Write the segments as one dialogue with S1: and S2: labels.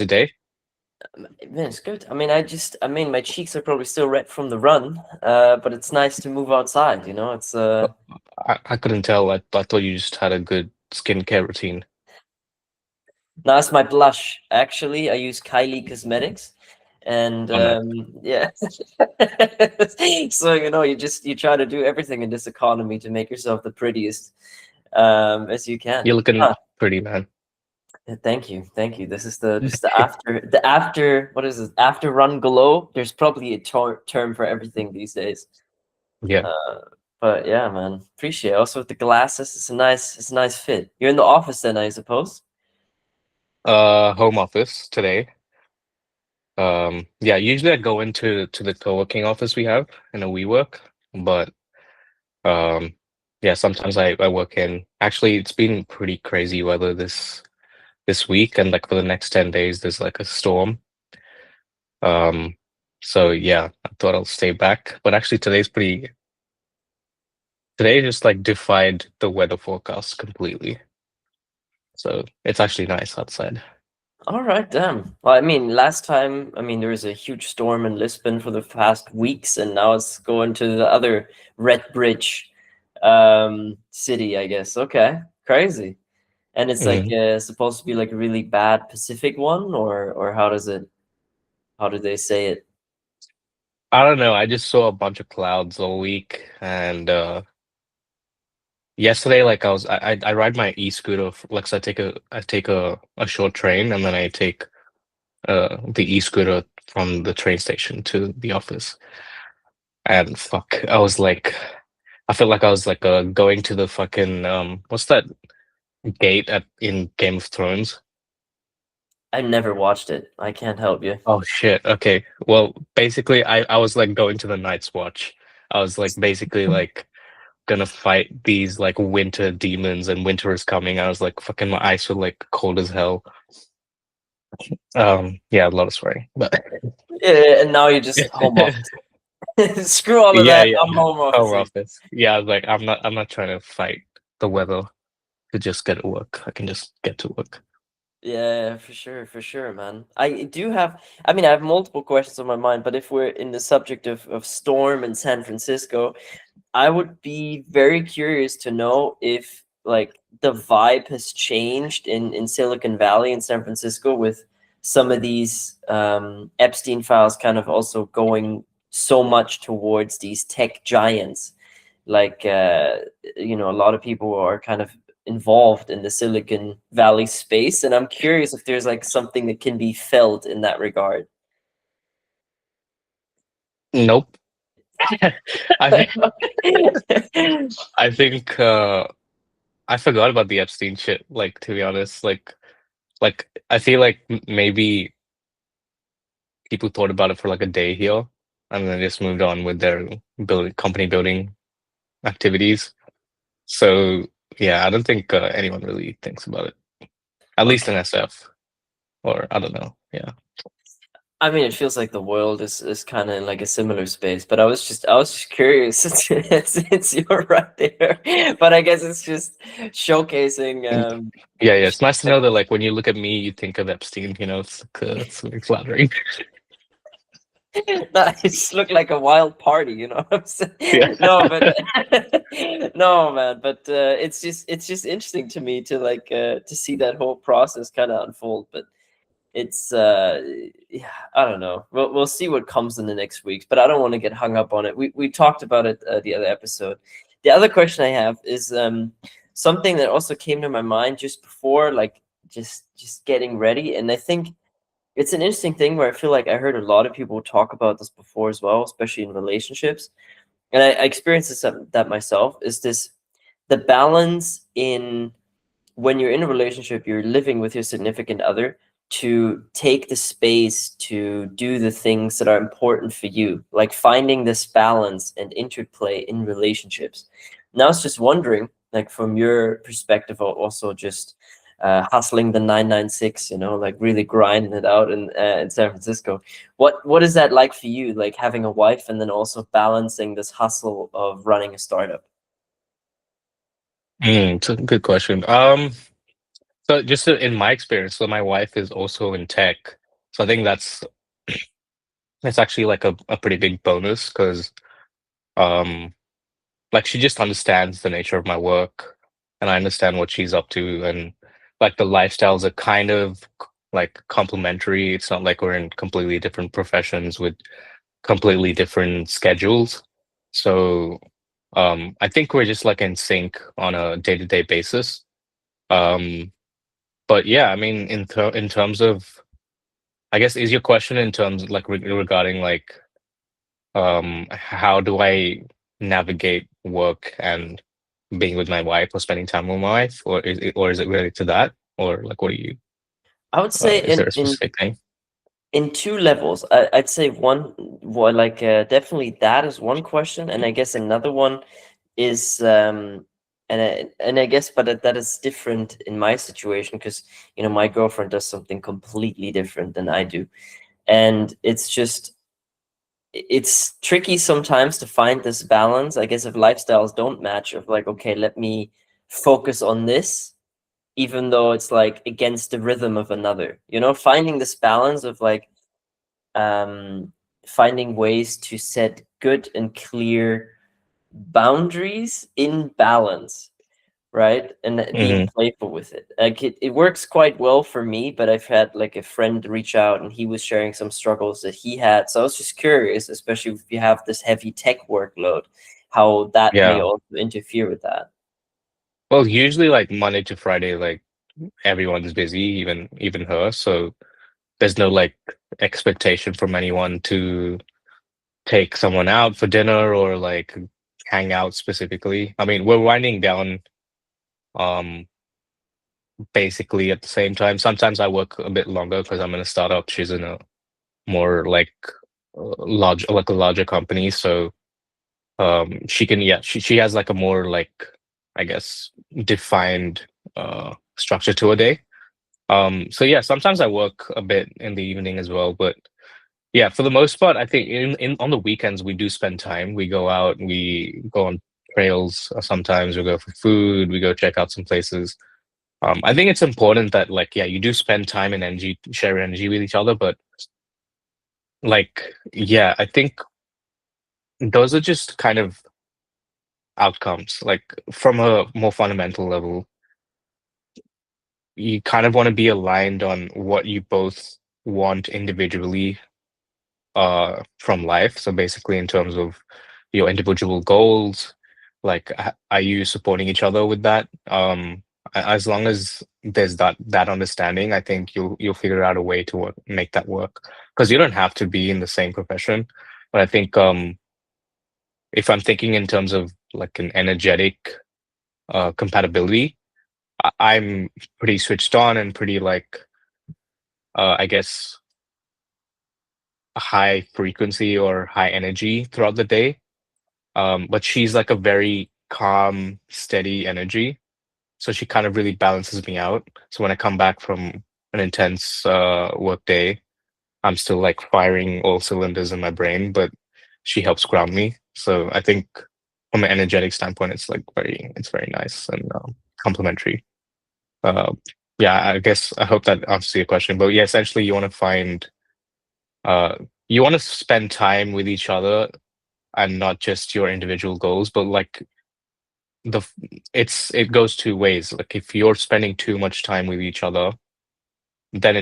S1: today.
S2: Man, it's good. I mean, my cheeks are probably still red from the run, but it's nice to move outside, you know? It's
S1: I couldn't tell. I thought you just had a good skincare routine.
S2: Now it's my blush. Actually, I use Kylie Cosmetics, and
S1: Oh, no.
S2: yeah. So you try to do everything in this economy to make yourself the prettiest as you can.
S1: You're looking
S2: Huh.
S1: pretty, man.
S2: Thank you, thank you. This is the after what is it? After run glow. There's probably a term for everything these days.
S1: Yeah.
S2: Uh, but yeah, man, appreciate it. Also with the glasses, it's a nice fit. You're in the office then, I suppose.
S1: Home office today. Yeah, usually I go into the co-working office we have in a WeWork, but um, yeah, sometimes I work in. Actually, it's been pretty crazy weather this week, and like for the next 10 days, there's like a storm. Um, so yeah, I thought I'll stay back, but actually today just like defied the weather forecast completely. So it's actually nice outside.
S2: All right, damn. Well, I mean, last time, there was a huge storm in Lisbon for the past weeks, and now it's going to the other Red Bridge city, I guess. Okay, crazy. And it's like
S1: Mhm.
S2: supposed to be like a really bad Pacific one, or how do they say it?
S1: I don't know. I just saw a bunch of clouds all week, and yesterday, like I ride my e-scooter. Like, so I take a short train, and then I take the e-scooter from the train station to the office. And fuck, I felt like I was like going to the fucking what's that gate at in Game of Thrones?
S2: I never watched it. I can't help you.
S1: Oh shit. Okay. Well, basically, I was like going to the Night's Watch. I was like basically like gonna fight these like winter demons, and winter is coming. I was like fucking my eyes were like cold as hell. Yeah, a lot of swearing, but
S2: Yeah, and now you're just home office. Screw all of
S1: yeah,
S2: that.
S1: yeah.
S2: I'm home
S1: Home
S2: officing.
S1: office. Yeah, I was like, I'm not trying to fight the weather to just get to work. I can just get to work.
S2: Yeah, for sure, man. I have multiple questions on my mind, but if we're in the subject of storm in San Francisco, I would be very curious to know if like the vibe has changed in Silicon Valley in San Francisco with some of these Epstein files kind of also going so much towards these tech giants. Like a lot of people are kind of involved in the Silicon Valley space, and I'm curious if there's like something that can be felt in that regard.
S1: Nope. I think I think I forgot about the Epstein shit. Like, to be honest, like I feel like maybe people thought about it for like a day here, and then just moved on with their company building activities. So yeah, I don't think anyone really thinks about it. At least
S2: Okay.
S1: in SF, or I don't know. Yeah.
S2: I mean, it feels like the world is kind of in like a similar space, but I was just curious since you're right there. But I guess it's just showcasing.
S1: Mm. Yeah, yeah.
S2: sh-
S1: It's nice to know that like when you look at me, you think of Epstein. It's very flattering.
S2: No, it just looked like a wild party, you know what I'm
S1: Yeah.
S2: saying? No, but no, man. But it's just interesting to me to to see that whole process kind of unfold. But it's yeah, I don't know. We'll see what comes in the next weeks, but I don't want to get hung up on it. We talked about it the other episode. The other question I have is something that also came to my mind just before, like just getting ready, and I think it's an interesting thing where I feel like I heard a lot of people talk about this before as well, especially in relationships, and I experienced that myself. Is this the balance in when you're in a relationship, you're living with your significant other to take the space to do the things that are important for you, like finding this balance and interplay in relationships. Now, I was just wondering, like from your perspective, also just hustling the 996, like really grinding it out in San Francisco. What is that like for you, like having a wife and then also balancing this hustle of running a startup?
S1: It's a good question. So just in my experience, so my wife is also in tech. So I think that's actually like a pretty big bonus because um like she just understands the nature of my work and I understand what she's up to, and like the lifestyles are kind of like complementary. It's not like we're in completely different professions with completely different schedules. So I think we're just like in sync on a day-to-day basis. Um but yeah, I mean in terms of, I guess, is your question in terms like regarding like how do I navigate work and being with my wife or spending time with my wife, or is it related to that, or like what do you
S2: I would say
S1: is there a specific thing?
S2: in two levels. I'd say one, well, like definitely that is one question, and I guess another one is and I guess, but that is different in my situation because my girlfriend does something completely different than I do, and it's tricky sometimes to find this balance. I guess if lifestyles don't match, of like, okay, let me focus on this, even though it's like against the rhythm of another. Finding this balance of like um, finding ways to set good and clear boundaries in balance, right? And being
S1: Hmm.
S2: playful with it. Like it works quite well for me, but I've had like a friend reach out and he was sharing some struggles that he had. So I was just curious, especially if you have this heavy tech workload, how that may
S1: Yeah.
S2: also interfere with that.
S1: Well, usually like Monday to Friday, like everyone's busy, even her. So there's no like expectation from anyone to take someone out for dinner or like hang out specifically. I mean, we're winding down um basically at the same time. Sometimes I work a bit longer because I'm in a startup. She's in a more like like a larger company. So she can, yeah, she has like a more like, I guess, defined structure to a day. So yeah, sometimes I work a bit in the evening as well, but yeah, for the most part, I think in on the weekends we do spend time. We go out, we go on trails. Sometimes we go for food. We go check out some places. I think it's important that like, yeah, you do spend time and energy, share energy with each other, but like, yeah, I think those are just kind of outcomes. Like from a more fundamental level, you kind of want to be aligned on what you both want individually from life. So basically, in terms of your individual goals, like are you supporting each other with that? As long as there's that understanding, I think you'll figure out a way to make that work. Because you don't have to be in the same profession, but I think if I'm thinking in terms of like an energetic compatibility, I'm pretty switched on and pretty like I guess high frequency or high energy throughout the day. But she's like a very calm, steady energy. So she kind of really balances me out. So when I come back from an intense work day, I'm still like firing all cylinders in my brain, but she helps ground me. So I think from an energetic standpoint, it's very nice and complementary. Uh, yeah, I guess I hope that answers your question. But yeah, essentially uh, you want to spend time with each other and not just your individual goals, but like the f- it goes two ways. Like if you're spending too much time with each other, then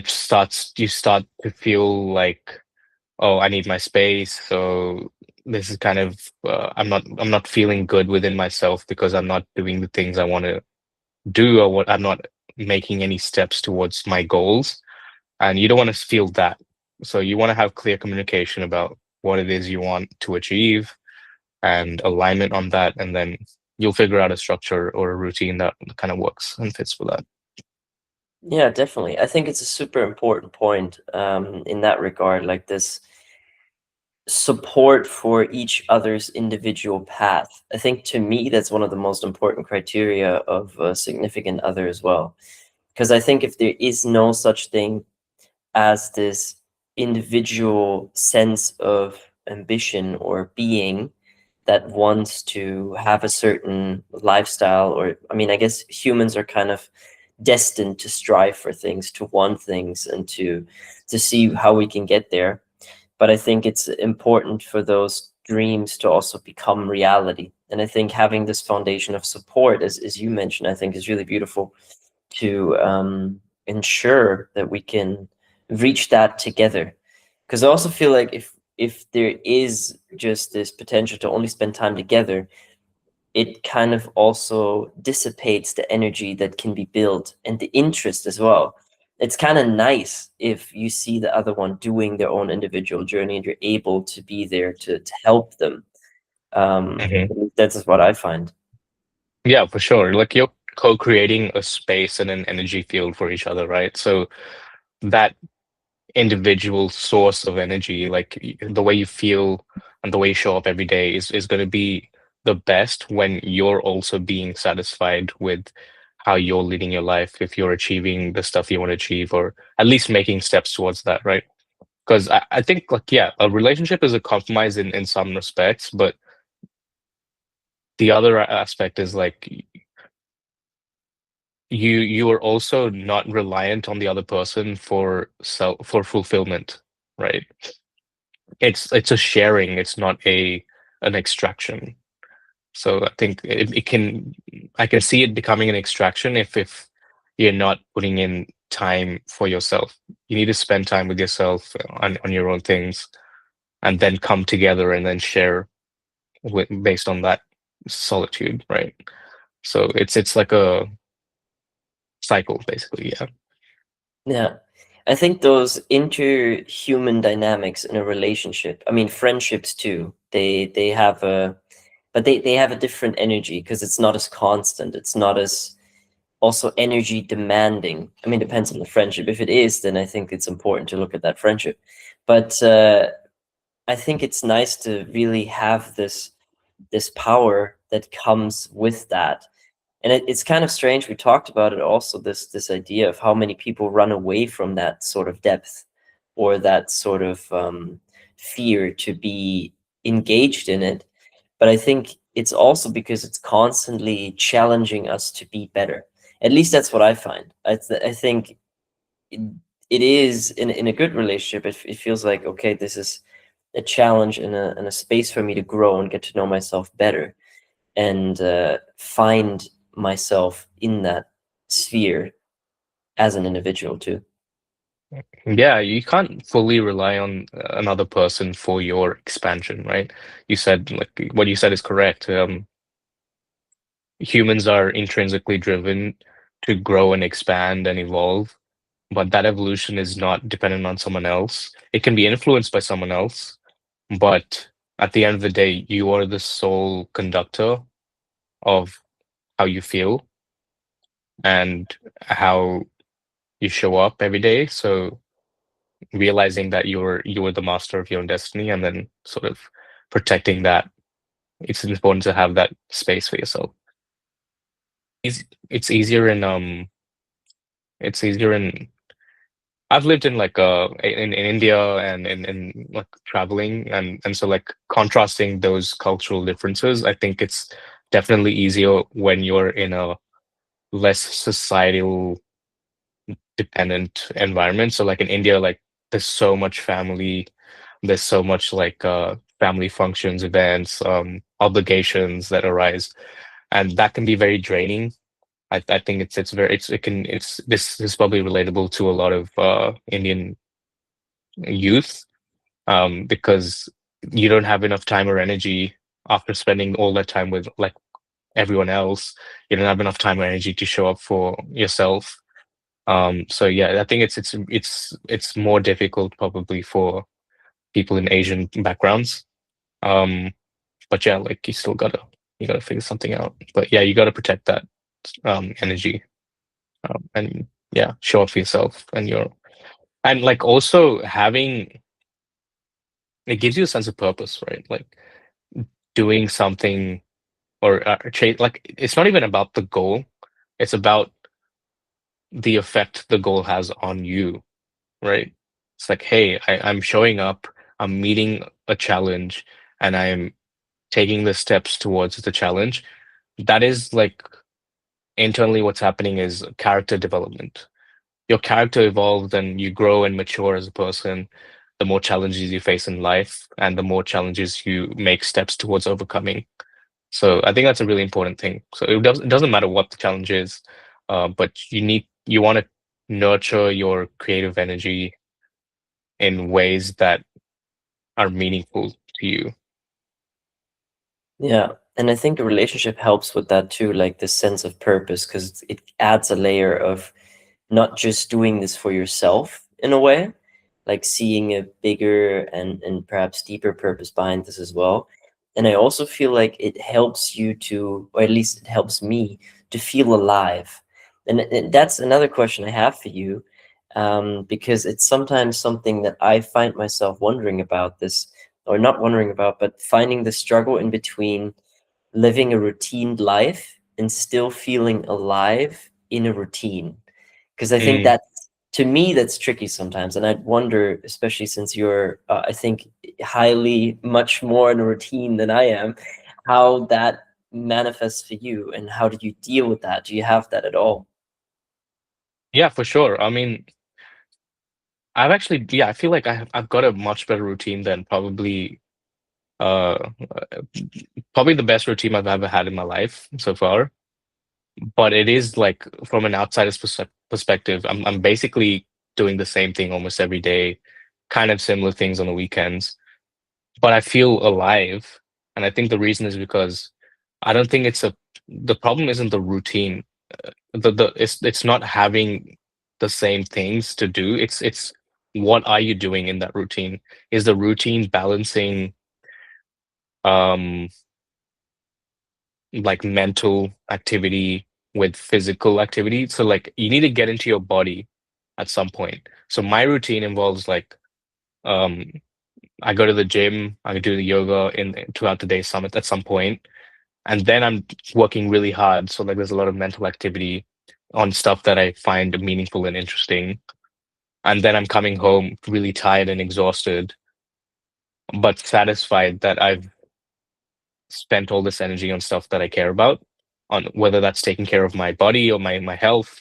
S1: you start to feel like, oh, I need my space. So this is kind of I'm not feeling good within myself because I'm not doing the things I want to do, or what I'm not making any steps towards my goals. And you don't want to feel that. So you want to have clear communication about what it is you want to achieve and alignment on that, and then you'll figure out a structure or a routine that kind of works and fits with that.
S2: Yeah, definitely. I think it's a super important point in that regard, like this support for each other's individual path. I think to me, that's one of the most important criteria of a significant other as well. Because I think if there is no such thing as this individual sense of ambition or being that wants to have a certain lifestyle, or I mean, I guess humans are kind of destined to strive for things, to want things, and to see how we can get there. But I think it's important for those dreams to also become reality. And I think having this foundation of support, as you mentioned, I think is really beautiful to ensure that we can reach that together. Because I also feel like if there is just this potential to only spend time together, it kind of also dissipates the energy that can be built and the interest as well. It's kind of nice if you see the other one doing their own individual journey and you're able to be there to help them.
S1: Mhm.
S2: That's what I find.
S1: Yeah, for sure. Like you're co-creating a space and an energy field for each other, right? So that individual source of energy, like the way you feel and the way you show up every day is going to be the best when you're also being satisfied with how you're leading your life, if you're achieving the stuff you want to achieve, or at least making steps towards that, right? Because I think like, yeah, a relationship is a compromise in some respects, but the other aspect is like you are also not reliant on the other person for fulfillment, right? It's a sharing, it's not an extraction. So I think I can see it becoming an extraction if you're not putting in time for yourself. You need to spend time with yourself on your own things and then come together and then share based on that solitude, right? So it's like a cycle basically, yeah.
S2: Yeah. I think those interhuman dynamics in a relationship, I mean friendships too, they have a but they have a different energy because it's not as constant. It's not as also energy demanding. I mean, depends on the friendship. If it is, then I think it's important to look at that friendship. But I think it's nice to really have this power that comes with that. And it's kind of strange. We talked about it also, this idea of how many people run away from that sort of depth or that sort of fear to be engaged in it. But I think it's also because it's constantly challenging us to be better. At least that's what I find. I think it, it is in a good relationship. It feels like, okay, this is a challenge and a space for me to grow and get to know myself better and find myself in that sphere as an individual too.
S1: Yeah, you can't fully rely on another person for your expansion, right? You said like what you said is correct. Humans are intrinsically driven to grow and expand and evolve, but that evolution is not dependent on someone else. It can be influenced by someone else, but at the end of the day, you are the sole conductor of how you feel and how you show up every day. So realizing that you are the master of your own destiny and then sort of protecting that, it's important to have that space for yourself. It's easier in it's easier in I've lived in like in India and in like traveling and so like contrasting those cultural differences, I think it's definitely easier when you're in a less societal dependent environment. So like in India, like there's so much family, there's so much like family functions, events, obligations that arise, and that can be very draining. I think it's very it can it's this is probably relatable to a lot of Indian youth, because you don't have enough time or energy after spending all that time with like everyone else. You don't have enough time or energy to show up for yourself. So yeah, I think it's more difficult probably for people in Asian backgrounds. Um, but yeah, like you gotta figure something out. But yeah, you gotta protect that energy, and yeah, show up for yourself and like also having it gives you a sense of purpose, right? Like doing something or like it's not even about the goal, it's about the effect the goal has on you, right? It's like, hey, I'm showing up, I'm meeting a challenge, and I'm taking the steps towards the challenge. That is like internally what's happening is character development. Your character evolves and you grow and mature as a person, the more challenges you face in life and the more challenges you make steps towards overcoming. So I think that's a really important thing. So it doesn't matter what the challenge is, but you want to nurture your creative energy in ways that are meaningful to you.
S2: Yeah. And I think a relationship helps with that too, like this sense of purpose, because it adds a layer of not just doing this for yourself in a way, like seeing a bigger and perhaps deeper purpose behind this as well. And I also feel like it helps you to, or at least it helps me to feel alive. And that's another question I have for you, because it's sometimes something that I find myself wondering about this, or not wondering about, but finding the struggle in between living a routine life and still feeling alive in a routine. Because I think
S1: Mm.
S2: that, to me, that's tricky sometimes. And I'd wonder, especially since you're, I think, highly much more in a routine than I am, how that manifests for you and how do you deal with that? Do you have that at all?
S1: Yeah, for sure. I mean, I've actually, yeah, I feel like I've got a much better routine than uh, probably the best routine I've ever had in my life so far. But it is like from an outsider's perspective, I'm basically doing the same thing almost every day, kind of similar things on the weekends. But I feel alive, and I think the reason is because I don't think the problem isn't the routine. It's not having the same things to do. It's what are you doing in that routine? Is the routine balancing um like mental activity with physical activity? So like you need to get into your body at some point. So my routine involves like um I go to the gym, I do the yoga in throughout the day summit at some point, and then I'm working really hard. So like there's a lot of mental activity on stuff that I find meaningful and interesting. And then I'm coming home really tired and exhausted, but satisfied that I've spent all this energy on stuff that I care about, on whether that's taking care of my body or my health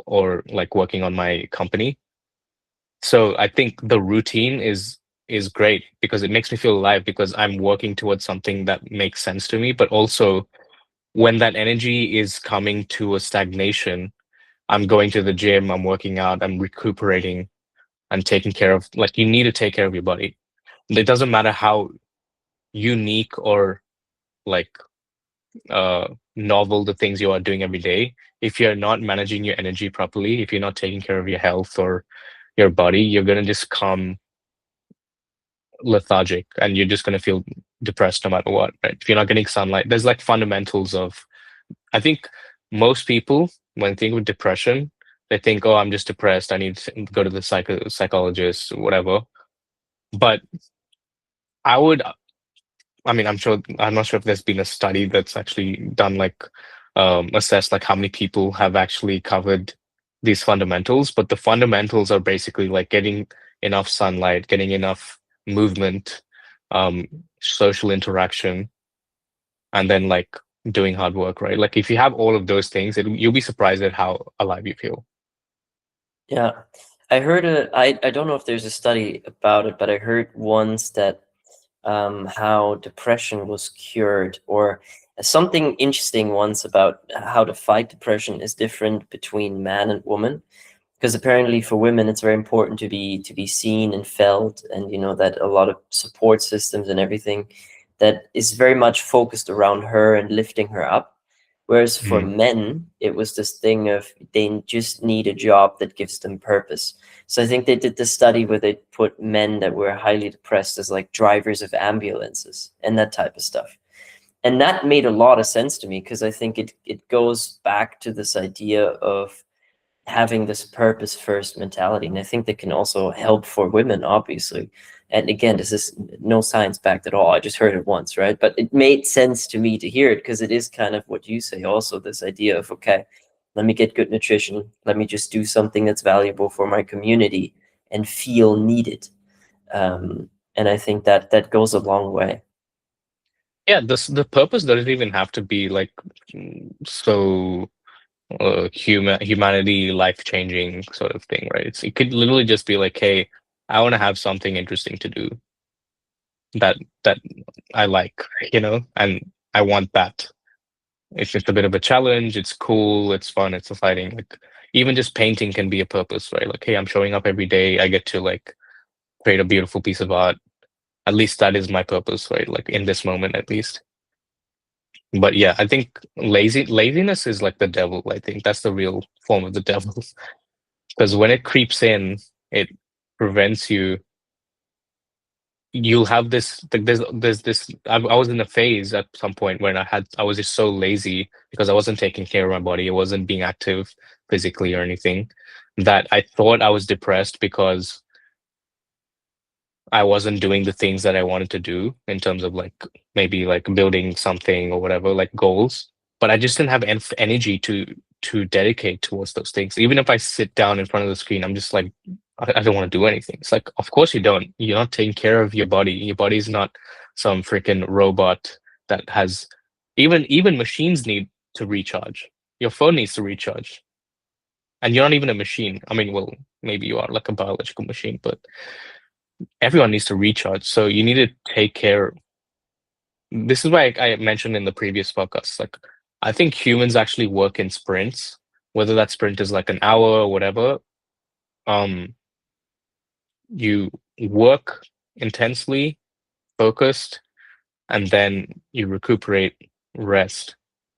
S1: or like working on my company. So I think the routine is great because it makes me feel alive because I'm working towards something that makes sense to me, but also when that energy is coming to a stagnation, I'm going to the gym, I'm working out, I'm recuperating, I'm taking care of, like, you need to take care of your body. It doesn't matter how unique or like novel the things you are doing every day. If you're not managing your energy properly, if you're not taking care of your health or your body, you're gonna just come lethargic and you're just gonna feel depressed no matter what, right? If you're not getting sunlight, there's like fundamentals of, I think most people, when think of depression, they think, oh, I'm just depressed. I need to go to the psychologist, whatever. But I would, I mean, I'm not sure if there's been a study that's actually done like assess like how many people have actually covered these fundamentals. But the fundamentals are basically like getting enough sunlight, getting enough movement, um, social interaction, and then like doing hard work, right? Like if you have all of those things, you'll be surprised at how alive you feel.
S2: Yeah. I heard I don't know if there's a study about it, but I heard once that how depression was cured, or something interesting once about how to fight depression is different between man and woman, because apparently for women it's very important to be seen and felt, and you know that a lot of support systems and everything that is very much focused around her and lifting her up, whereas for
S1: Mm.
S2: men it was this thing of they just need a job that gives them purpose. So I think they did this study where they put men that were highly depressed as like drivers of ambulances and that type of stuff, and that made a lot of sense to me, because I think it goes back to this idea of having this purpose first mentality. And I think that can also help for women, obviously. And again, this is no science backed at all. I just heard it once, right? But it made sense to me to hear it, because it is kind of what you say also, this idea of, okay, let me get good nutrition. Let me just do something that's valuable for my community and feel needed. And I think that that goes a long way.
S1: Yeah, the purpose doesn't even have to be like so. humanity life-changing sort of thing, right? It could literally just be like, hey, I want to have something interesting to do that that I like, and I want that. It's just a bit of a challenge. It's cool. It's fun. It's exciting. Like even just painting can be a purpose, right? Like, hey, I'm showing up every day. I get to like create a beautiful piece of art. At least that is my purpose, right? Like in this moment, at least. But yeah, I think laziness is like the devil. I think that's the real form of the devil. Because when it creeps in, it prevents you. You'll have this like there's this. I was in a phase at some point when I was just so lazy because I wasn't taking care of my body. I wasn't being active physically or anything, that I thought I was depressed because I wasn't doing the things that I wanted to do in terms of like maybe like building something or whatever, like goals. But I just didn't have energy to dedicate towards those things. Even if I sit down in front of the screen, I'm just like, I don't want to do anything. It's like, of course you don't. You're not taking care of your body. Your body's not some freaking robot that has even machines need to recharge. Your phone needs to recharge. And you're not even a machine. I mean, well, maybe you are like a biological machine, but everyone needs to recharge. So you need to take care. This is why I mentioned in the previous podcast, like I think humans actually work in sprints, whether that sprint is like an hour or whatever. Um, you work intensely, focused, and then you recuperate, rest,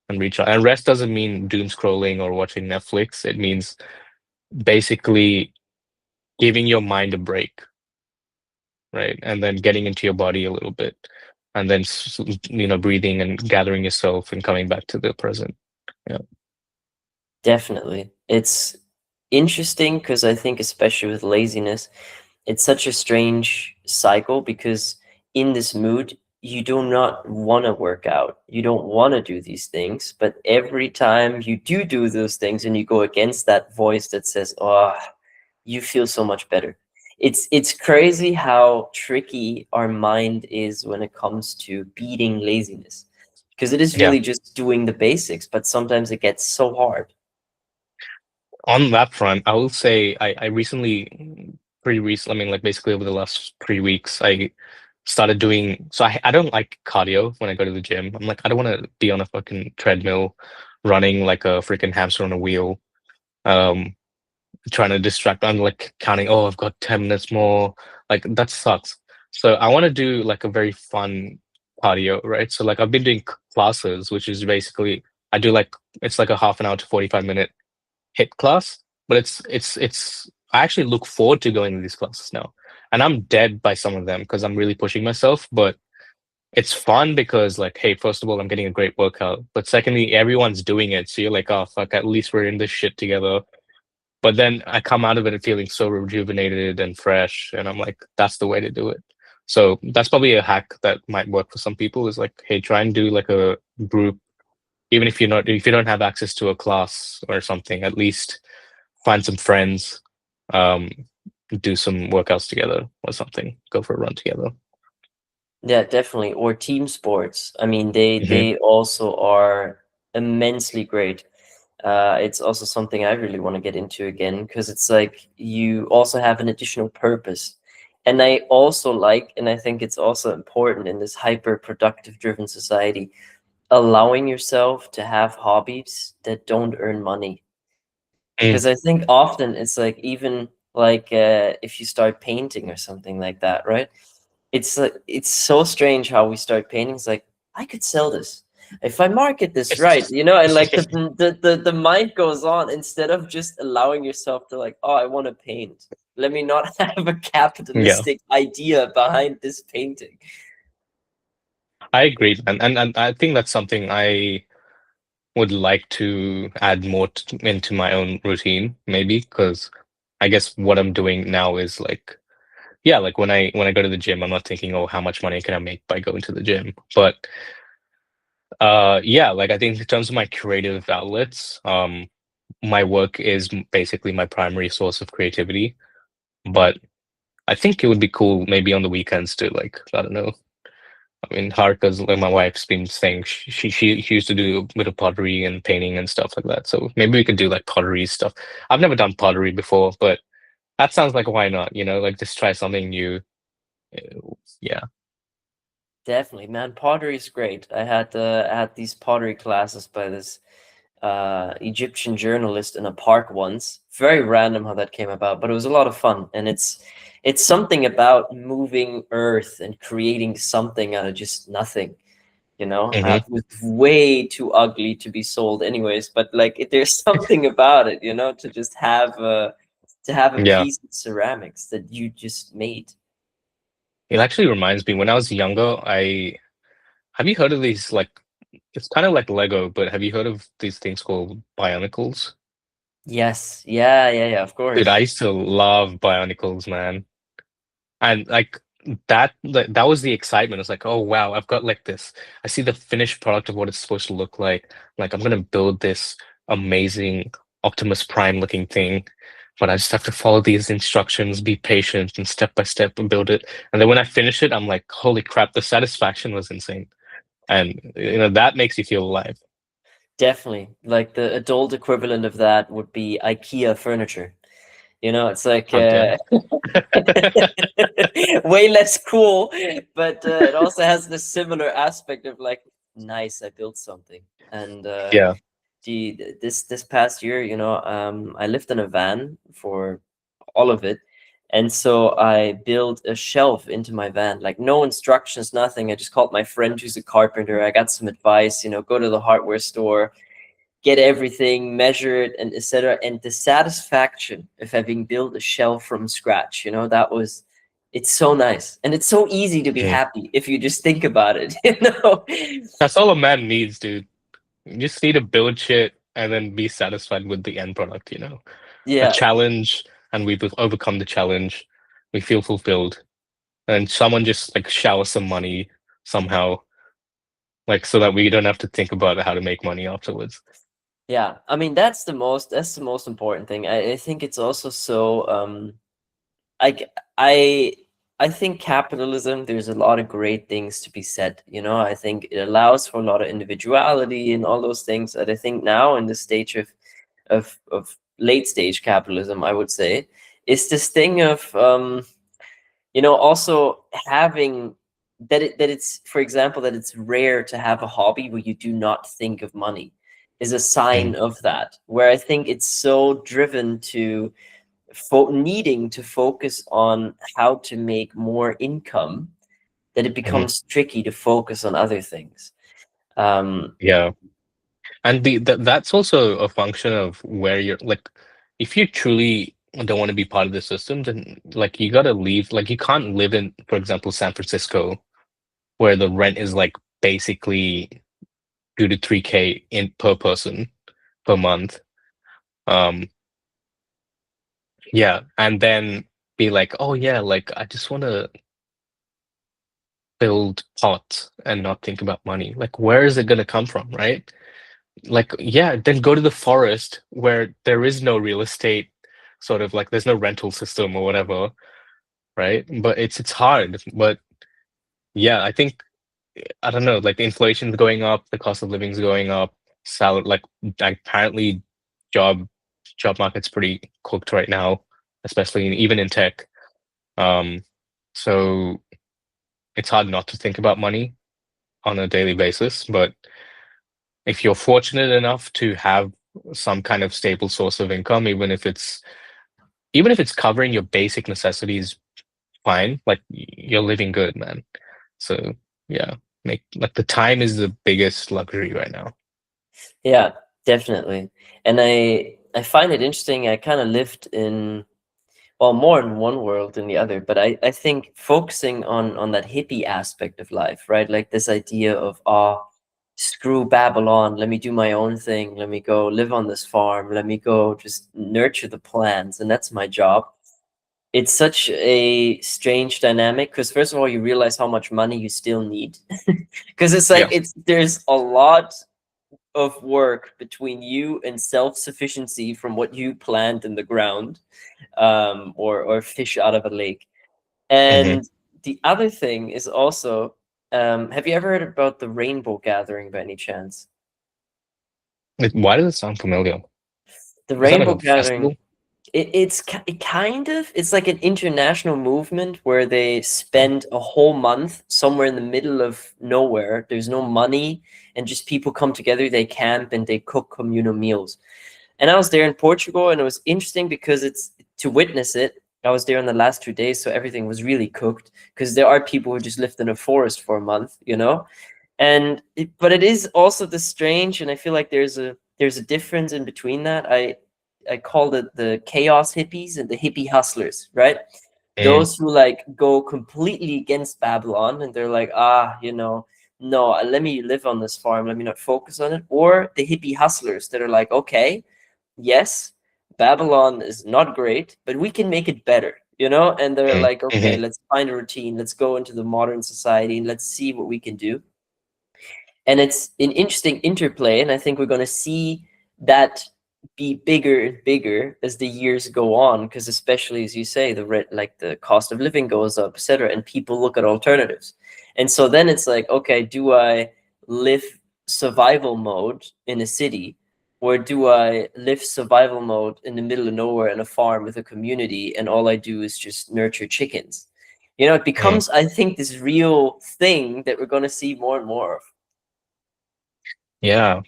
S1: and recharge. And rest doesn't mean doom scrolling or watching Netflix. It means basically giving your mind a break, right? And then getting into your body a little bit, and then breathing and gathering yourself and coming back to the present. Yeah.
S2: Definitely. It's interesting because I think, especially with laziness, it's such a strange cycle because in this mood, you do not want to work out. You don't want to do these things. But every time you do those things and you go against that voice that says, oh, you feel so much better. It's crazy how tricky our mind is when it comes to beating laziness, because it is
S1: Yeah.
S2: really just doing the basics, but sometimes it gets so hard.
S1: On that front, I will say I recently, pretty recent, I mean, like basically over the last 3 weeks, I started doing, so I don't like cardio when I go to the gym. I'm like, I don't want to be on a fucking treadmill running like a freaking hamster on a wheel. Um, Trying to distract. I'm like counting, oh, I've got 10 minutes more. Like that sucks. So I want to do like a very fun cardio, right? So like I've been doing classes, which is basically I do like it's like a half an hour to 45-minute hit class, but it's I actually look forward to going to these classes now. And I'm dead by some of them because I'm really pushing myself, but it's fun because like, hey, first of all, I'm getting a great workout. But secondly, everyone's doing it. So you're like, oh fuck, at least we're in this shit together. But then I come out of it feeling so rejuvenated and fresh, and I'm like, that's the way to do it. So that's probably a hack that might work for some people is like, hey, try and do like a group, even if you don't have access to a class or something, at least find some friends, um, do some workouts together or something, go for a run together.
S2: Yeah, definitely. Or team sports. I mean, they
S1: Hmm.
S2: they also are immensely great. It's also something I really want to get into again because it's like you also have an additional purpose. And I also like, and I think it's also important in this hyper productive driven society, allowing yourself to have hobbies that don't earn money.
S1: Mm,
S2: Because I think often it's like, even like if you start painting or something like that, right? It's like, it's so strange how we start painting. It's like, I could sell this if I market this right, and like the mind goes on instead of just allowing yourself to like, oh, I want to paint. Let me not have a
S1: yeah,
S2: capitalistic idea behind this painting.
S1: I agree, and I think that's something I would like to add more into my own routine, maybe because I guess what I'm doing now is like, yeah, like when I go to the gym, I'm not thinking, oh, how much money can I make by going to the gym? But yeah, like I think in terms of my creative outlets, my work is basically my primary source of creativity. But I think it would be cool maybe on the weekends to like, I don't know, I mean, hard because like my wife's been saying she used to do a bit of pottery and painting and stuff like that. So maybe we could do like pottery stuff. I've never done pottery before, but that sounds like why not? Like just try something new. Yeah.
S2: Definitely, man. Pottery is great. I had these pottery classes by this Egyptian journalist in a park once. Very random how that came about, but it was a lot of fun. And it's something about moving earth and creating something out of just nothing.
S1: Hmm.
S2: It was way too ugly to be sold, anyways. But like, there's something about it, to just have a
S1: Yeah.
S2: piece of ceramics that you just made.
S1: It actually reminds me when I was younger, I have you heard of these like it's kind of like Lego, but have you heard of these things called Bionicles?
S2: Yes, yeah, yeah, yeah. Of
S1: Dude, I
S2: course,
S1: used to love Bionicles, man. And like that was the excitement. It's like, oh wow, I've got like this. I see the finished product of what it's supposed to look like. Like I'm gonna build this amazing Optimus Prime looking thing, but I just have to follow these instructions, be patient, and step by step and build it. And then when I finish it, I'm like, holy crap, the satisfaction was insane. And that makes you feel alive.
S2: definitely. Like the adult equivalent of that would be IKEA furniture. It's like
S1: Oh damn.
S2: way less cool, but it also has the similar aspect of like, nice, I built something. And
S1: Yeah.
S2: this past year, I lived in a van for all of it. And so I built a shelf into my van, like no instructions, nothing. I just called my friend who's a carpenter. I got some advice, go to the hardware store, get everything, measure it, and etc. And the satisfaction of having built a shelf from scratch, it's so nice. And it's so easy to be
S1: Mm.
S2: happy if you just think about it.
S1: That's all a man needs, dude. You just need to build shit and then be satisfied with the end product. A
S2: Yeah.
S1: challenge, and we've overcome the challenge. We feel fulfilled. And someone just like showers some money somehow, like so that we don't have to think about how to make money afterwards.
S2: Yeah. I mean, that's the most important thing. I think it's also so like I I think capitalism, there's a lot of great things to be said. I think it allows for a lot of individuality and all those things. And I think now in the stage of late stage capitalism, I would say, is this thing of also having that it's, for example, that it's rare to have a hobby where you do not think of money is a sign
S1: Mm,
S2: of that, where I think it's so driven to needing to focus on how to make more income that it
S1: mhm.
S2: becomes tricky to focus on other things. um
S1: Yeah. And that's also a function of where you're like, if you truly don't want to be part of the system, then like you gotta leave. Like you can't live in, for example, San Francisco, where the rent is like basically 2 to 3K in per person per month. Um, yeah, and then be like, oh yeah, like I just want to build pots and not think about money. Like, where is it gonna come from, right? Like, yeah, then go to the forest where there is no real estate, sort of like there's no rental system or whatever, right? But it's hard. But yeah, I think I don't know, like the inflation's going up, the cost of living's going up, salary like apparently job job market's pretty cooked right now, especially even in tech. Um, so it's hard not to think about money on a daily basis. But if you're fortunate enough to have some kind of stable source of income, even if it's covering your basic necessities, fine. Like you're living good, man. So yeah, make like the time is the biggest luxury right now.
S2: yeah, definitely. And I find it interesting. I kind of lived in, well, more in one world than the other, but I think focusing on that hippie aspect of life, right? Like this idea of, screw Babylon, let me do my own thing, let me go live on this farm, let me go just nurture the plants, and that's my job. It's such a strange dynamic because, first of all, you realize how much money you still need, because it's like
S1: Yeah.
S2: there's a lot of work between you and self-sufficiency from what you plant in the ground, or fish out of a lake.
S1: Hmm.
S2: And the other thing is also, Have you ever heard about the Rainbow Gathering by any chance?
S1: Why does it sound familiar?
S2: The
S1: Is that like
S2: Rainbow
S1: a
S2: Gathering,
S1: festival?
S2: it kind of, it's like an international movement where they spend a whole month somewhere in the middle of nowhere. There's no money, and just people come together, they camp and they cook communal meals. And I was there in Portugal, and it was interesting because it's to witness it. I was there in the last 2 days, so everything was really cooked, because there are people who just lived in a forest for a month, you know. And but it is also the strange, and I feel like there's a difference in between that. I called it the chaos hippies and the hippie hustlers, right?
S1: Mm,
S2: Those who like go completely against Babylon, and they're like, no, let me live on this farm, let me not focus on it. Or the hippie hustlers that are like, okay, yes, Babylon is not great, but we can make it better, you know? And they're like, okay,
S1: mhm,
S2: let's find a routine, let's go into the modern society, and let's see what we can do. And it's an interesting interplay, and I think we're going to see that be bigger and bigger as the years go on, because especially as you say, like the cost of living goes up, etc., and people look at alternatives. And so then it's like, okay, do I live survival mode in a city, or do I live survival mode in the middle of nowhere in a farm with a community, and all I do is just nurture chickens? You know, it
S1: mm.
S2: becomes, I think, this real thing that we're going to see more and more of.
S1: Yeah.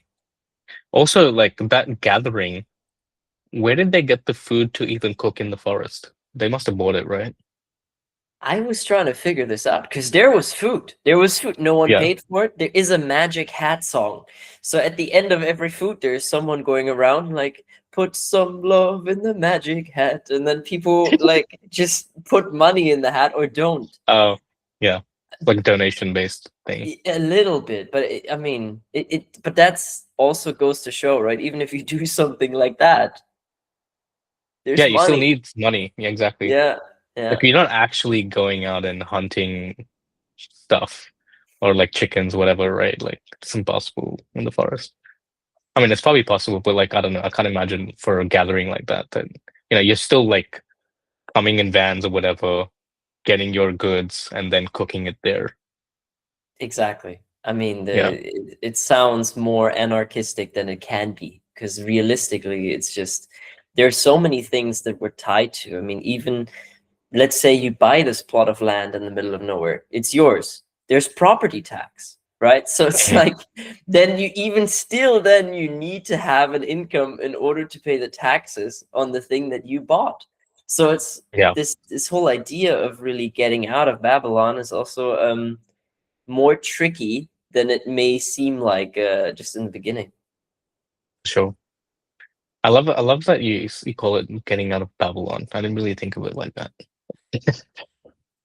S1: Also, like that gathering, where did they get the food to even cook in the forest? They must have bought it, right?
S2: I was trying to figure this out because there was food. There was food. No one
S1: Yeah.
S2: paid for it. There is a magic hat song. So at the end of every food, there's someone going around like, put some love in the magic hat. And then people like just put money in the hat or don't.
S1: Oh, yeah. Like donation based thing.
S2: A little bit. But I mean, but that's also goes to show, right? Even if you do something like that,
S1: Yeah,
S2: there's
S1: you still
S2: money.
S1: need money. Yeah, exactly.
S2: Yeah. Yeah.
S1: Like you're not actually going out and hunting stuff or like chickens, whatever, right? Like it's impossible in the forest. I mean, it's probably possible, but like I don't know. I can't imagine for a gathering like that that you're still like coming in vans or whatever, getting your goods and then cooking it there.
S2: Exactly. I mean,
S1: Yeah.
S2: it sounds more anarchistic than it can be, because realistically, it's just there are so many things that we're tied to. I mean, even let's say you buy this plot of land in the middle of nowhere, it's yours. There's property tax, right? So it's
S1: Mhm.
S2: like then you even still then you need to have an income in order to pay the taxes on the thing that you bought. So it's
S1: Yeah,
S2: this whole idea of really getting out of Babylon is also more tricky than it may seem like just in the beginning.
S1: sure. I love that you call it getting out of Babylon. I didn't really think of it like that.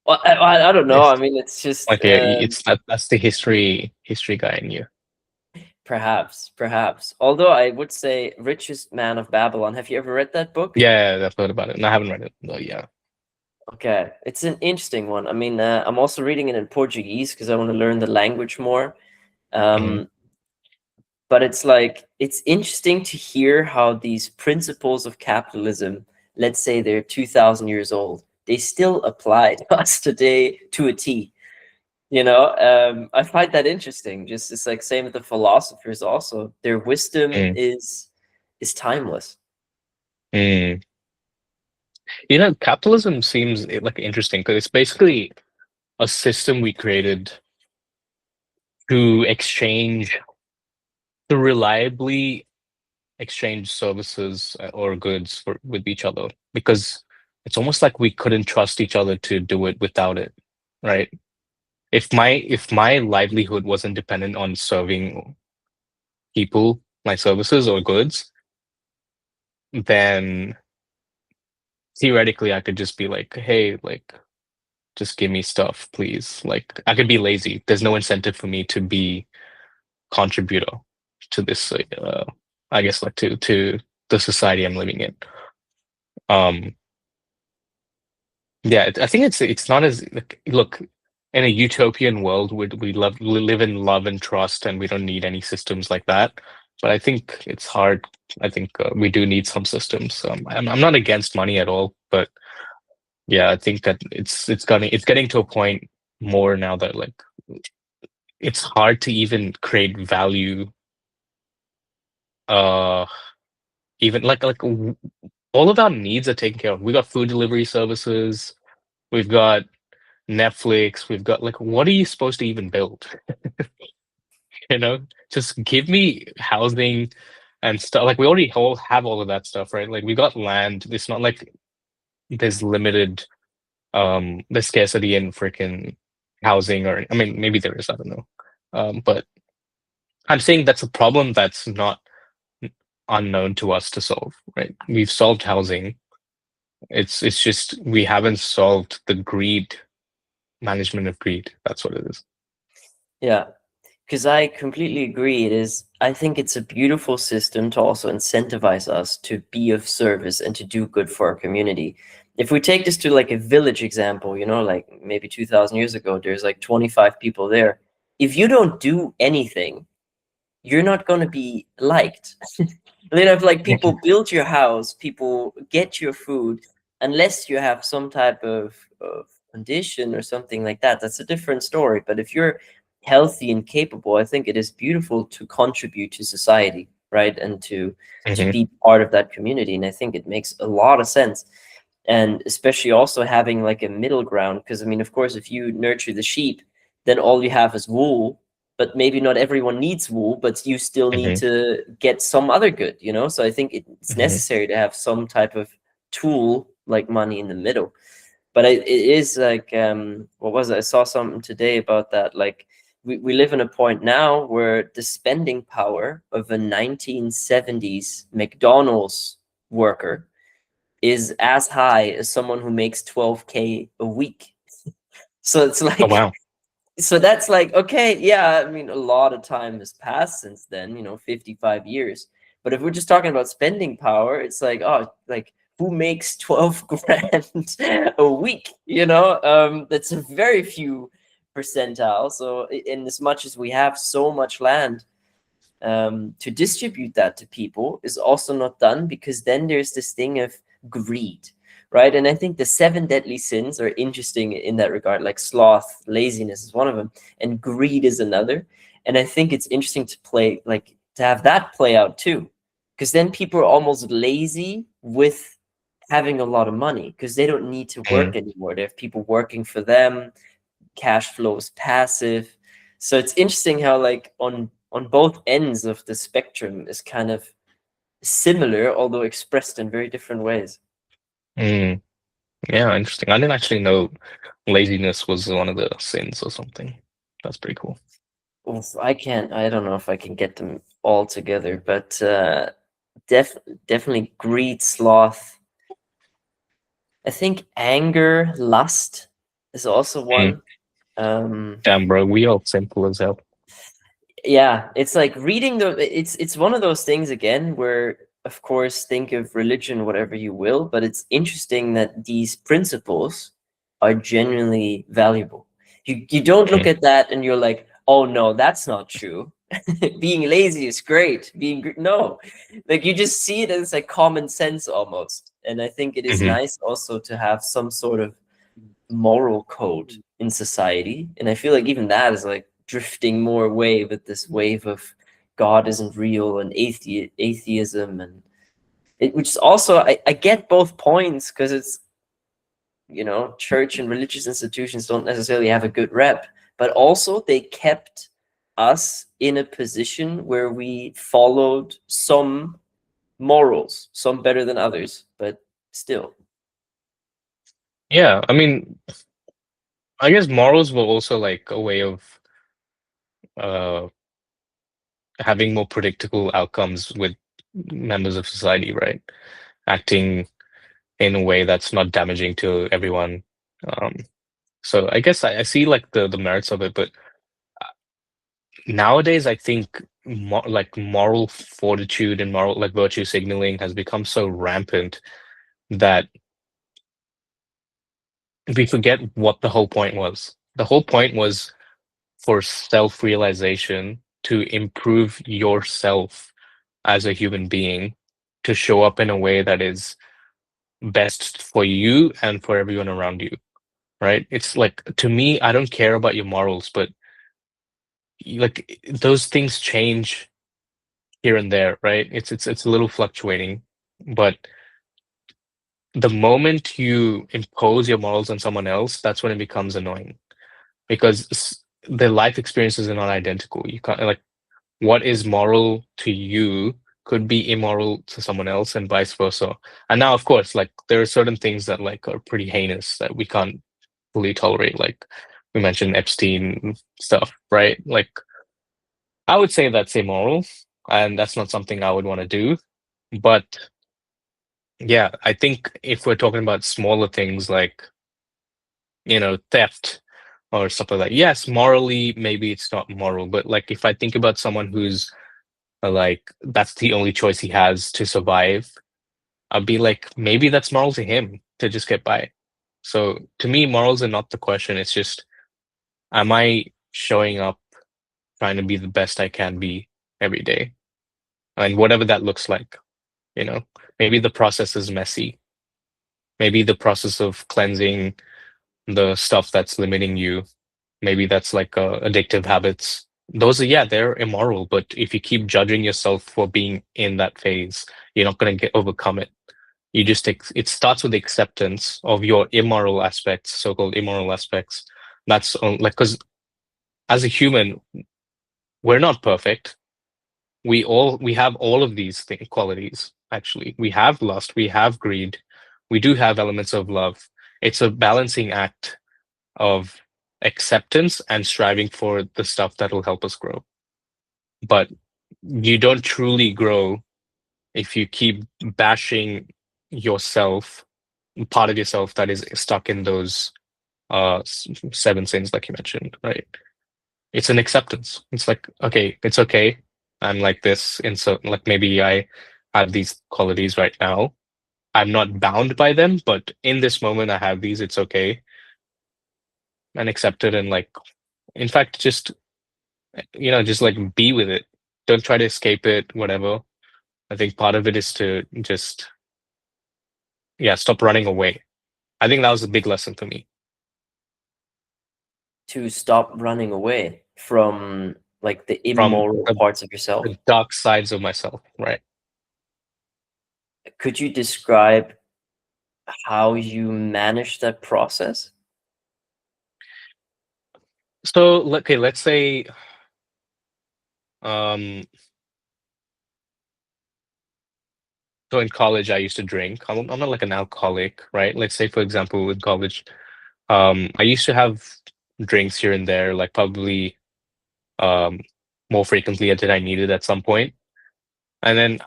S2: Well, I don't know.
S1: It's
S2: I mean, it's just
S1: like it's that's the history guy in you.
S2: perhaps. Although I would say Richest Man of Babylon. Have you ever read that book?
S1: Yeah, I've heard about it. No, I haven't read it, but yeah.
S2: Okay, it's an interesting one. I mean, I'm also reading it in Portuguese because I want to learn the language more.
S1: Mm,
S2: Um, but it's like it's interesting to hear how these principles of capitalism, let's say they're 2000 years old, they still apply to us today to a T. You know, I find that interesting. Just it's like same with the philosophers also. Their wisdom
S1: mm,
S2: is timeless.
S1: mm. Capitalism seems like interesting because it's basically a system we created to exchange to reliably exchange services or goods with each other because it's almost like we couldn't trust each other to do it without it, right? If my livelihood wasn't dependent on serving people my services or goods, then theoretically I could just be like, hey, like just give me stuff, please. Like I could be lazy. There's no incentive for me to be contributor to this I guess like to the society I'm living in. Um Yeah, I think it's not as like, look, in a utopian world we live in love and trust and we don't need any systems like that. But I think it's hard. I think we do need some systems. I'm not against money at all, but yeah, I think that it's getting to a point more now that like it's hard to even create value. Uh, even all of our needs are taken care of. We got food delivery services. We've got Netflix. We've got like, what are you supposed to even build? You know, just give me housing and stuff. Like we already all have all of that stuff, right? Like we got land. It's not like there's limited there's scarcity in freaking housing, or I mean maybe there is, I don't know. But I'm saying that's a problem that's not unknown to us to solve, right? We've solved housing. It's just we haven't solved the greed, management of greed. That's what it is.
S2: Yeah, because I completely agree. I think it's a beautiful system to also incentivize us to be of service and to do good for our community. If we take this to like a village example, like maybe 2000 years ago, there's like 25 people there. If you don't do anything, you're not going to be liked. If like people build your house, people get your food, unless you have some type of condition or something like that, that's a different story. But if you're healthy and capable, I think it is beautiful to contribute to society, right? And to
S1: Hmm.
S2: be part of that community. And I think it makes a lot of sense. And especially also having like a middle ground, because I mean, of course, if you nurture the sheep, then all you have is wool, but maybe not everyone needs wool, but you still need
S1: Hmm.
S2: to get some other good, So I think it's
S1: Hmm.
S2: necessary to have some type of tool like money in the middle. But it is like, what was it? I saw something today about that. Like we live in a point now where the spending power of a 1970s McDonald's worker is as high as someone who makes 12K a week. So it's
S1: Oh
S2: like,
S1: wow.
S2: so that's like, okay, yeah, I mean, a lot of time has passed since then, 55 years. But if we're just talking about spending power, it's like, oh, like who makes 12 grand a week? That's a very few percentile. So in as much as we have so much land, to distribute that to people is also not done, because then there's this thing of greed, right? And I think the seven deadly sins are interesting in that regard. Like sloth, laziness is one of them, and greed is another. And I think it's interesting to have that play out too, because then people are almost lazy with having a lot of money because they don't need to
S1: Mm.
S2: work anymore. They have people working for them, cash flow is passive. So it's interesting how like on both ends of the spectrum is kind of similar, although expressed in very different ways.
S1: Mm. Yeah, interesting. I didn't actually know laziness was one of the sins or something. That's pretty cool.
S2: Oof, I don't know if I can get them all together, but definitely greed, sloth. I think anger, lust is also
S1: Mm.
S2: one. Um,
S1: Damn, bro, we all simple as hell.
S2: yeah, it's like reading it's one of those things again where, of course, think of religion whatever you will, but it's interesting that these principles are genuinely valuable. You don't look
S1: Mm.
S2: at that and you're like, oh no, that's not true. Being lazy is great. No, like you just see it as like common sense almost. And I think it is
S1: Hmm.
S2: nice also to have some sort of moral code in society. And I feel like even that is like drifting more away with this wave of God isn't real and atheism, and which is also, I get both points, because it's, church and religious institutions don't necessarily have a good rep, but also they kept us in a position where we followed some morals, some better than others, but still.
S1: Yeah, I mean, I guess morals were also like a way of uh having more predictable outcomes with members of society, right? Acting in a way that's not damaging to everyone. Um, so I guess I see like the merits of it, but nowadays I think like moral fortitude and moral like virtue signaling has become so rampant that we forget what the whole point was. The whole point was for self-realization, to improve yourself as a human being, to show up in a way that is best for you and for everyone around you, right? It's like, to me, I don't care about your morals, but like those things change here and there, right? It's a little fluctuating, but the moment you impose your morals on someone else, that's when it becomes annoying because the life experiences are not identical. You can't like what is moral to you could be immoral to someone else and vice versa. And now, of course, like there are certain things that like are pretty heinous that we can't fully tolerate. Like we mentioned Epstein stuff, right? Like I would say that's immoral, and that's not something I would want to do. But yeah, I think if we're talking about smaller things like, theft or stuff like that, yes, morally, maybe it's not moral. But like if I think about someone who's like that's the only choice he has to survive, I'd be like, maybe that's moral to him to just get by. So to me, morals are not the question. It's just, am I showing up trying to be the best I can be every day? And whatever that looks like, you know, maybe the process is messy. Maybe the process of cleansing the stuff that's limiting you, maybe that's like addictive habits. Those are, yeah, they're immoral, but if you keep judging yourself for being in that phase, you're not going to get overcome it. You just it starts with acceptance of your immoral aspects, so-called immoral aspects. That's like because as a human, we're not perfect. We have all of these qualities. Actually, we have lust, we have greed, we do have elements of love. It's a balancing act of acceptance and striving for the stuff that will help us grow. But you don't truly grow if you keep bashing yourself, part of yourself that is stuck in those seven sins like you mentioned, right? It's an acceptance. It's like, okay, it's okay. I'm like this in certain, like maybe I have these qualities right now. I'm not bound by them, but in this moment I have these, it's okay. And accept it and like, in fact, just like be with it. Don't try to escape it, whatever. I think part of it is to just, yeah, stop running away. I think that was a big lesson for me.
S2: To stop running away from like the
S1: From
S2: immoral
S1: the,
S2: parts of yourself.
S1: the dark sides of myself, right?
S2: Could you describe how you manage that process?
S1: So, okay, let's say, um, so in college I used to drink. I'm not like an alcoholic, right? Let's say, for example, in college, I used to have drinks here and there, like probably um more frequently than I needed at some point. And then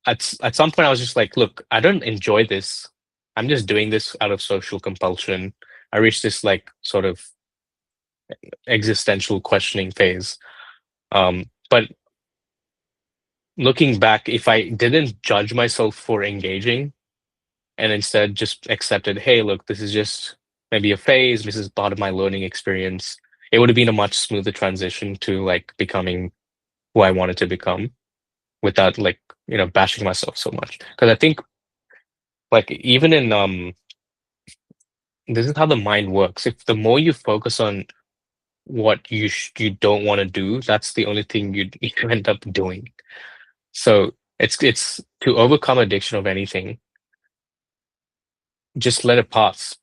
S1: at some point I was just like, look, I don't enjoy this. I'm just doing this out of social compulsion. I reached this like sort of existential questioning phase. But looking back, if I didn't judge myself for engaging and instead just accepted, hey, look, this is just maybe a phase, this is part of my learning experience, it would have been a much smoother transition to like becoming who I wanted to become without like, bashing myself so much. Because I think like even in this is how the mind works. If the more you focus on what you don't want to do, that's the only thing you end up doing. So it's to overcome addiction of anything, just let it pass.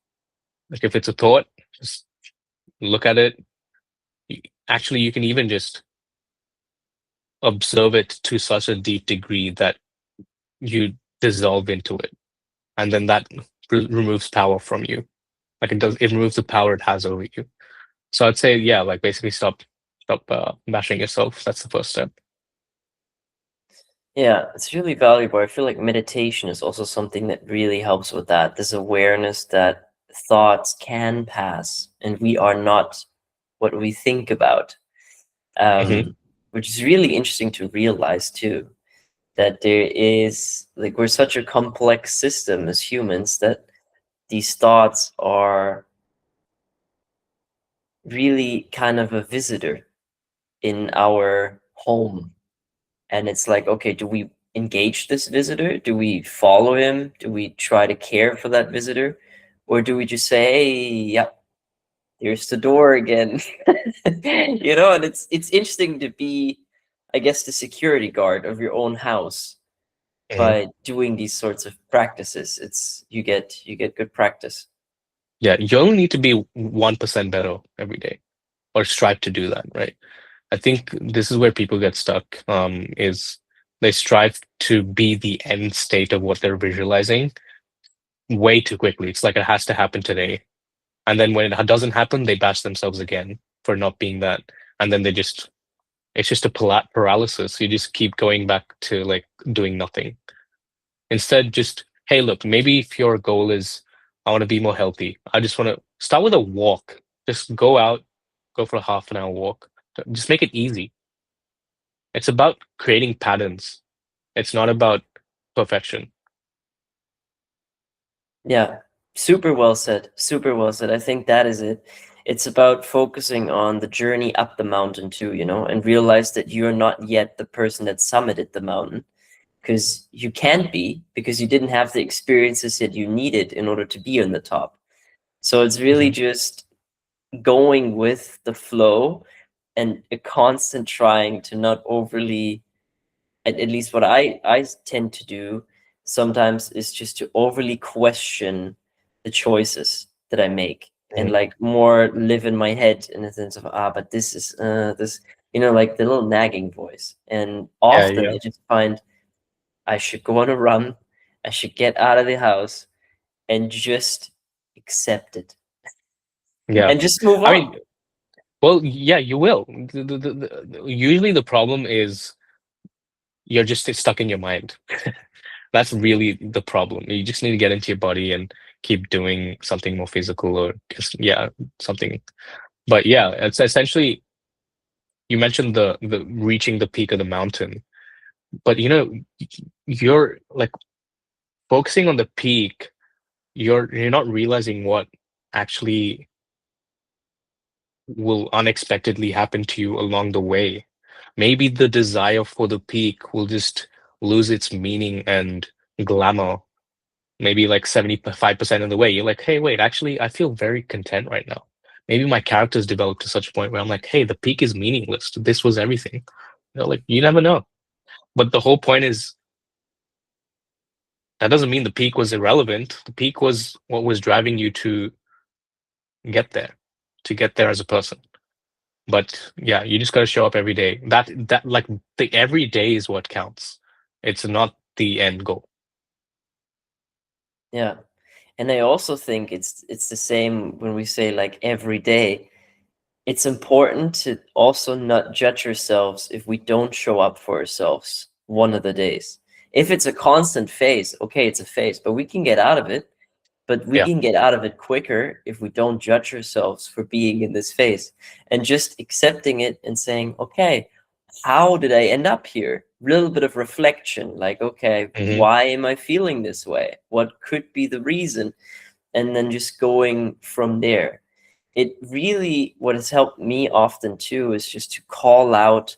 S1: Like if it's a thought, just look at it. Y- Actually, you can even just observe it to such a deep degree that you dissolve into it, and then that removes power from you. Like it does, it removes the power it has over you. So I'd say, yeah, like basically stop bashing yourself. That's the first step.
S2: Yeah, it's really valuable. I feel like meditation is also something that really helps with that. This awareness that thoughts can pass and we are not what we think about.
S1: Hmm.
S2: Which is really interesting to realize too, that there is like we're such a complex system as humans that these thoughts are really kind of a visitor in our home. And it's like, okay, do we engage this visitor? Do we follow him? Do we try to care for that visitor? Or do we just say, hey, yeah, there's the door again. And it's interesting to be, I guess, the security guard of your own house
S1: Mhm.
S2: by doing these sorts of practices. You get good practice.
S1: Yeah, you only need to be 1% better every day, or strive to do that, right? I think this is where people get stuck, is they strive to be the end state of what they're visualizing way too quickly. It's like it has to happen today. And then when it doesn't happen, they bash themselves again for not being that. And then it's just a paralysis. You just keep going back to like doing nothing. Instead, just, hey, look, maybe if your goal is, I want to be more healthy, I just want to start with a walk. Just go out, go for a half an hour walk. Just make it easy. It's about creating patterns. It's not about perfection.
S2: Yeah, super well said. Super well said. I think that is it. It's about focusing on the journey up the mountain too, and realize that you're not yet the person that summited the mountain, because you can't be, because you didn't have the experiences that you needed in order to be on the top. So it's really
S1: Hmm.
S2: just going with the flow and a constant trying to not overly, at least what I tend to do sometimes, is just to overly question the choices that I make, and
S1: Hmm.
S2: like more live in my head in the sense of, but this is this, like the little nagging voice. And
S1: Yeah,
S2: often
S1: yeah,
S2: I just find I should go on a run, I should get out of the house and just accept it
S1: yeah.
S2: and just move
S1: I mean,
S2: on.
S1: well, yeah, you will. Usually the problem is you're just stuck in your mind. That's really the problem. You just need to get into your body and keep doing something more physical, or just, yeah, something. But yeah, it's essentially, you mentioned the reaching the peak of the mountain, but you're like focusing on the peak, you're not realizing what actually will unexpectedly happen to you along the way. Maybe the desire for the peak will just lose its meaning and glamour. Maybe like 75% of the way, you're like, hey, wait, actually, I feel very content right now. Maybe my character's developed to such a point where I'm like, hey, the peak is meaningless. This was everything. Like, you never know. But the whole point is, that doesn't mean the peak was irrelevant. The peak was what was driving you get there, to get there as a person. But yeah, you just got to show up every day. That like the every day is what counts. It's not the end goal.
S2: Yeah. And I also think it's the same when we say like every day. It's important to also not judge ourselves if we don't show up for ourselves one of the days. If it's a constant phase, okay, it's a phase, but we can get out of it. But we
S1: Yeah.
S2: can get out of it quicker if we don't judge ourselves for being in this phase, and just accepting it and saying, okay, how did I end up here? Little bit of reflection, like, okay,
S1: Hmm.
S2: why am I feeling this way? What could be the reason? And then just going from there. It really, what has helped me often too, is just to call out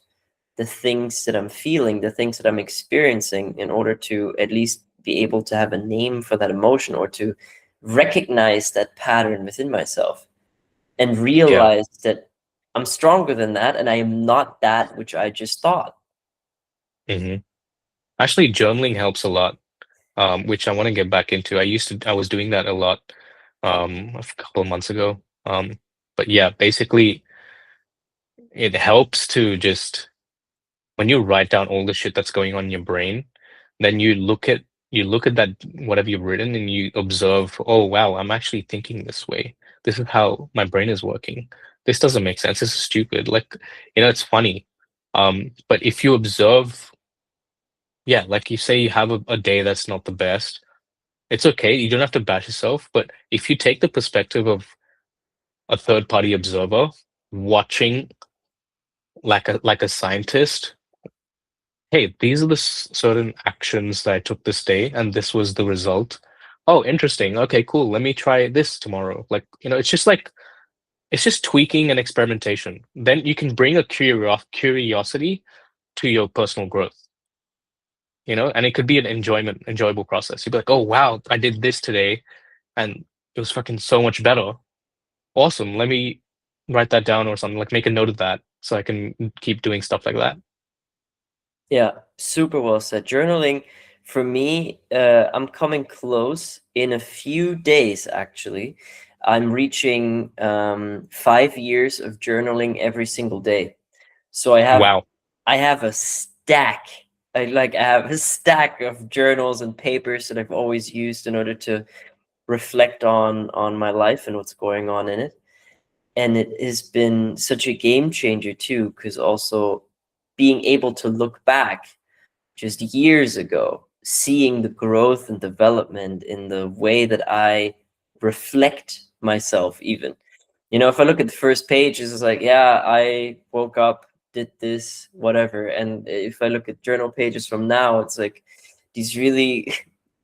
S2: the things that I'm feeling, the things that I'm experiencing, in order to at least be able to have a name for that emotion, or to recognize that pattern within myself and
S1: Yeah.
S2: realize that I'm stronger than that and I am not that which I just thought.
S1: Hmm. Actually, journaling helps a lot, which I want to get back into. I was doing that a lot, a couple of months ago. But yeah, basically, it helps to just, when you write down all the shit that's going on in your brain, then you look at that whatever you've written, and you observe, oh wow, I'm actually thinking this way. This is how my brain is working. This doesn't make sense. This is stupid. Like, it's funny. But if you observe, yeah, like you say, you have a day that's not the best. It's okay. You don't have to bash yourself. But if you take the perspective of a third party observer watching, like a scientist, hey, these are the certain actions that I took this day, and this was the result. Oh, interesting. Okay, cool. Let me try this tomorrow. Like, it's just tweaking and experimentation. Then you can bring a curiosity to your personal growth, and it could be an enjoyable process. You'd be like, oh, wow, I did this today, and it was fucking so much better. Awesome. Let me write that down or something. Like make a note of that so I can keep doing stuff like that.
S2: Yeah, super well said. Journaling for me, I'm coming close in a few days, actually. I'm reaching 5 years of journaling every single day. So
S1: Wow.
S2: I have a stack. I have a stack of journals and papers that I've always used in order to reflect on my life and what's going on in it. And it has been such a game changer too, because also being able to look back just years ago, seeing the growth and development in the way that I reflect myself, even. You know, if I look at the first page, it's just like, yeah, I woke up, did this, whatever. And if I look at journal pages from now, it's like these really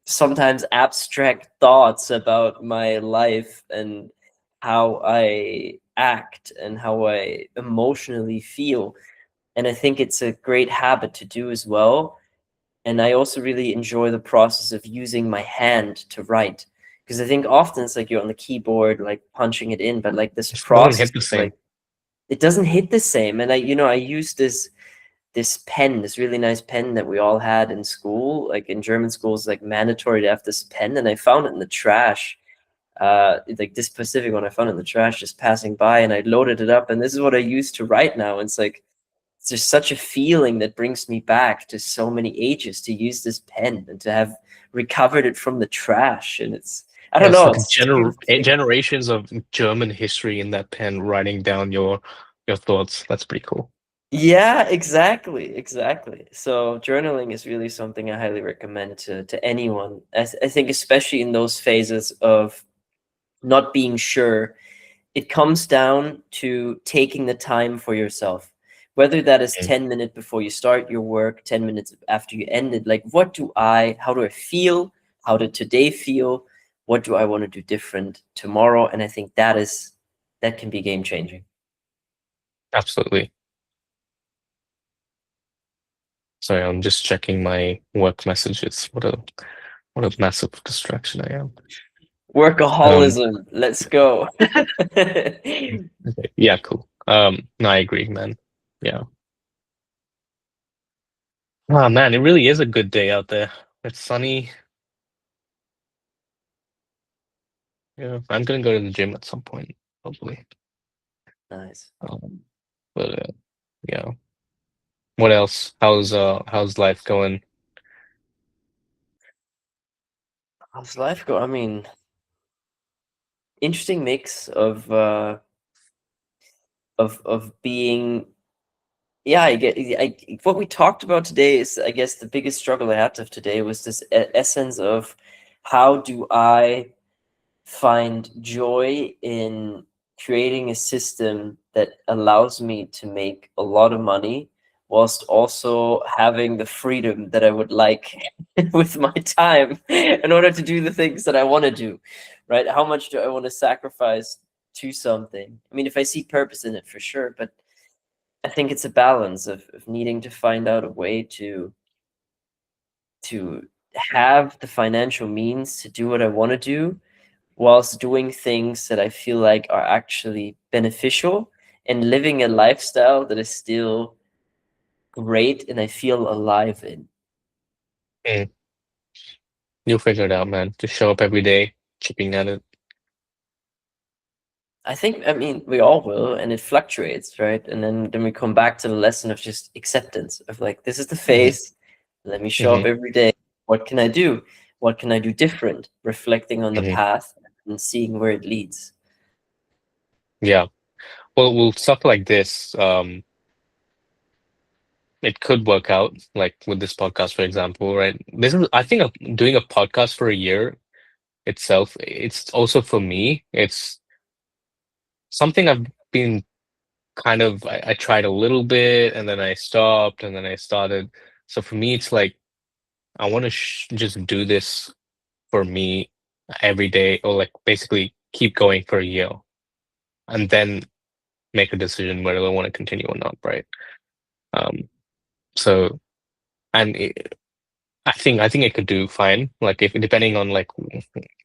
S2: sometimes abstract thoughts about my life and how I act and how I emotionally feel. And I think it's a great habit to do as well. And I also really enjoy the process of using my hand to write, because I think often it's like you're on the keyboard like punching it in, but like this
S1: It doesn't
S2: process
S1: hit the
S2: of like
S1: same.
S2: it doesn't hit the same. And I use this pen, this really nice pen that we all had in school. Like in German schools, like mandatory to have this pen, and I found it in the trash. Like this specific one I found in the trash just passing by, and I loaded it up, and this is what I use to write now. And it's like there's such a feeling that brings me back to so many ages to use this pen and to have recovered it from the trash. And it's, I
S1: Yeah,
S2: don't
S1: it's
S2: know,
S1: like
S2: it's just a beautiful thing.
S1: generations of German history in that pen, writing down your thoughts. That's pretty cool.
S2: Yeah, exactly, exactly. So journaling is really something I highly recommend to anyone. I think especially in those phases of not being sure, it comes down to taking the time for yourself, whether that is
S1: Mm.
S2: 10 minutes before you start your work, 10 minutes after you end it. Like, how do I feel? How did today feel? What do I want to do different tomorrow? And I think that can be game changing.
S1: Absolutely. Sorry, I'm just checking my work messages. What a massive distraction I am. Um,
S2: Workaholism, let's go.
S1: okay. Yeah, cool. No, I agree, man. Yeah. Ah, man, it really is a good day out there. It's sunny. Yeah, I'm gonna go to the gym at some point, probably.
S2: Nice.
S1: Um, but yeah. What else? How's life going?
S2: How's life go? I mean, interesting mix of being, yeah, what we talked about today is, I guess, the biggest struggle I had today was this essence of how do I find joy in creating a system that allows me to make a lot of money whilst also having the freedom that I would like with my time in order to do the things that I want to do, right? How much do I want to sacrifice to something? I mean, if I see purpose in it, for sure, but I think it's a balance of needing to find out a way to have the financial means to do what I want to do whilst doing things that I feel like are actually beneficial and living a lifestyle that is still great and I feel alive in.
S1: Mm, you'll figure it out, man. Just show up every day, chipping at it.
S2: I think, I mean, we all will, and it fluctuates, right? And then we come back to the lesson of just acceptance of like, this is the
S1: Hmm.
S2: phase. Let me show up
S1: Hmm.
S2: every day. What can I do? What can I do different? Reflecting on the
S1: Hmm.
S2: path and seeing where it leads.
S1: Yeah. Well, stuff like this, it could work out, like with this podcast, for example, right? I think doing a podcast for a year itself, it's also for me, it's something I've been I tried a little bit and then I stopped and then I started. So for me, it's like I want to just do this for me every day, or like basically keep going for a year and then make a decision whether I want to continue or not, right? Um, so and I think it could do fine. Like if depending on like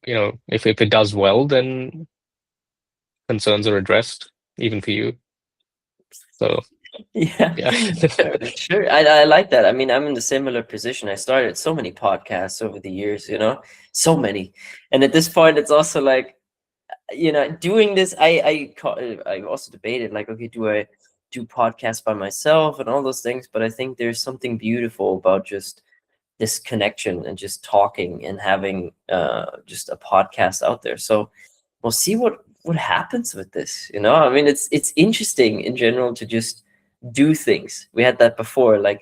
S1: if it does well, then concerns are addressed, even for you. So
S2: Yeah,
S1: yeah.
S2: sure. I like that. I mean, I'm in the similar position. I started so many podcasts over the years, so many. And at this point, it's also like, doing this, I also debated like, okay, do I do podcasts by myself and all those things? But I think there's something beautiful about just this connection and just talking and having just a podcast out there. So we'll see what happens with this. I mean, it's interesting in general to just do things. We had that before, like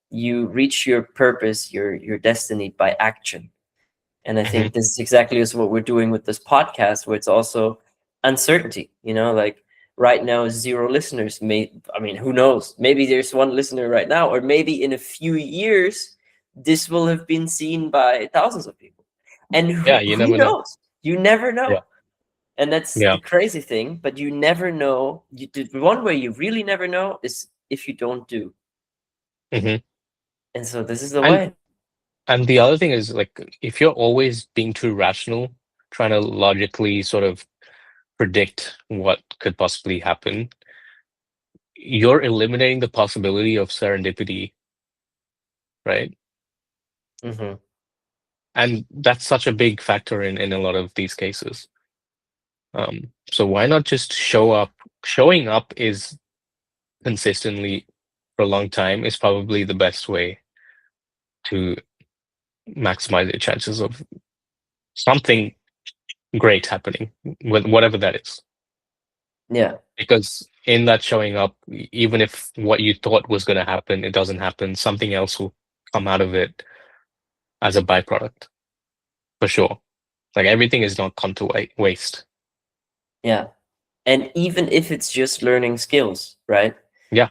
S2: you reach your purpose, your destiny by action. And I
S1: Mhm.
S2: think this is exactly is what we're doing with this podcast, where it's also uncertainty, like right now, 0 listeners. I mean, who knows? Maybe there's 1 listener right now, or maybe in a few years, this will have been seen by thousands of people. And
S1: Yeah,
S2: who,
S1: you
S2: who
S1: never know.
S2: knows? You never
S1: Yeah.
S2: know. And that's
S1: Yeah.
S2: the crazy thing, but you never know. The one way you really never know is if you don't do.
S1: Hmm.
S2: And so this is the
S1: And
S2: way.
S1: and the other thing is like if you're always being too rational, trying to logically sort of predict what could possibly happen, you're eliminating the possibility of serendipity, right?
S2: Hmm.
S1: And that's such a big factor in a lot of these cases. So why not just show up? Showing up is consistently for a long time is probably the best way to maximize your chances of something great happening, with whatever that is.
S2: Yeah.
S1: Because in that showing up, even if what you thought was going to happen, it doesn't happen, something else will come out of it as a byproduct, for sure. Like everything is not gone to waste.
S2: Yeah. And even if it's just learning skills, right?
S1: Yeah.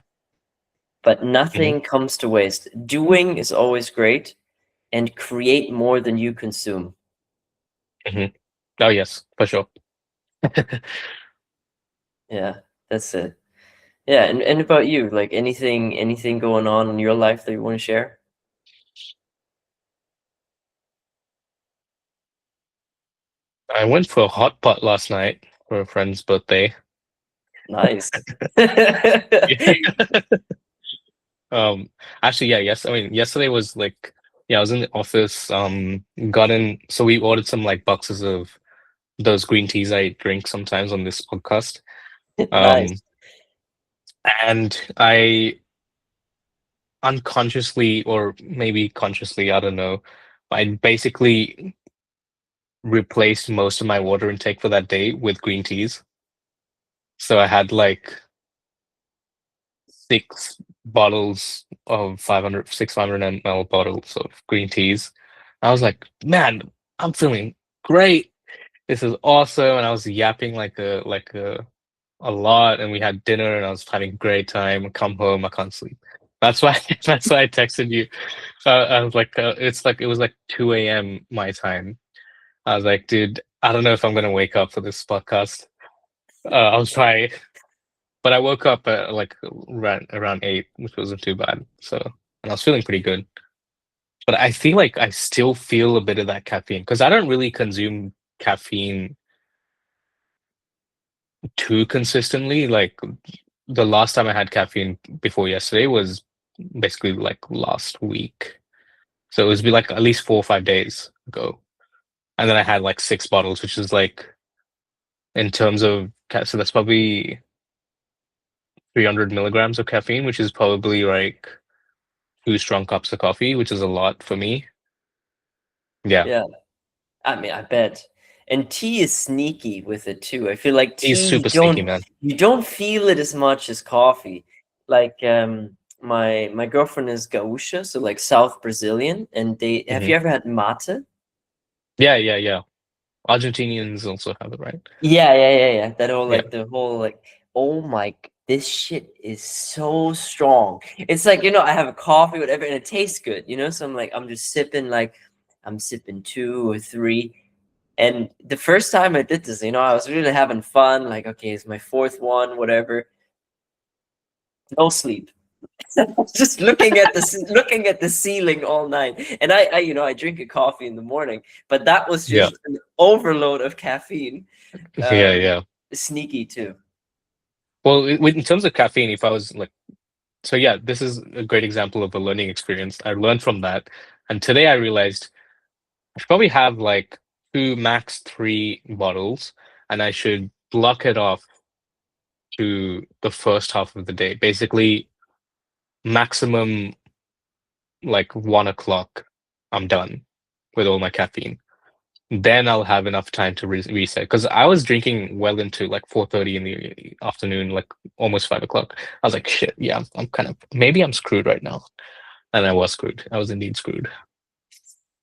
S2: But
S1: Hmm.
S2: nothing comes to waste. Doing is always great, and create more than you consume.
S1: Hmm. Oh, yes, for sure.
S2: Yeah, that's it. Yeah, and about you, like anything going on in your life that you want to share?
S1: I went for a hot pot last night for a friend's birthday.
S2: Nice.
S1: Um, Actually, yeah, yes. I mean, yesterday was like, yeah, I was in the office, got in, so we ordered some like boxes of those green teas I drink sometimes on this podcast. Um,
S2: Nice.
S1: and I unconsciously, or maybe consciously, I don't know, I basically replaced most of my water intake for that day with green teas. So I had like 6 bottles of 500 bottles of green teas. I was like, man, I'm feeling great. This is awesome. And I was yapping a lot. And we had dinner, and I was having a great time. I come home, I can't sleep. That's why that's why I texted you. I was like, it was like 2 a.m. my time. I was like, dude, I don't know if I'm gonna wake up for this podcast. I'll try. But I woke up at like around 8, which wasn't too bad. So, and I was feeling pretty good. But I feel like I still feel a bit of that caffeine because I don't really consume caffeine too consistently. Like the last time I had caffeine before yesterday was basically like last week. So it was be like at least 4 or 5 days ago. And then I had like 6 bottles, which is like in terms of so that's probably 300 milligrams of caffeine, which is probably like 2 strong cups of coffee, which is a lot for me. Yeah,
S2: Yeah. I mean, I bet. And tea is sneaky with it too. I feel like
S1: he's
S2: tea
S1: super sneaky, man.
S2: you don't feel it as much as coffee. Like my girlfriend is Gaúcha, so like South Brazilian, and they have
S1: Hmm.
S2: you ever had mate?
S1: Yeah, yeah, yeah. Argentinians also have it, right?
S2: Yeah.
S1: Yeah.
S2: The whole like, oh my, this shit is so strong. It's like, I have a coffee, whatever, and it tastes good, So I'm just sipping, like I'm sipping 2 or 3. And the first time I did this, I was really having fun. Like, okay, it's my 4th one, whatever. No sleep. Just looking at the ceiling all night. And I drink a coffee in the morning, but that was
S1: Yeah.
S2: just an overload of caffeine.
S1: Yeah,
S2: Um,
S1: yeah.
S2: sneaky too.
S1: Well, in terms of caffeine, if I was like, so yeah, this is a great example of a learning experience. I learned from that, and today I realized I should probably have like two, max three bottles, and I should block it off to the first half of the day. Basically, maximum like 1 o'clock, I'm done with all my caffeine. Then I'll have enough time to reset. Because I was drinking well into like 4:30 in the afternoon, like almost 5 o'clock. I was like, shit, yeah, I'm kind of maybe I'm screwed right now. And I was screwed. I was indeed screwed.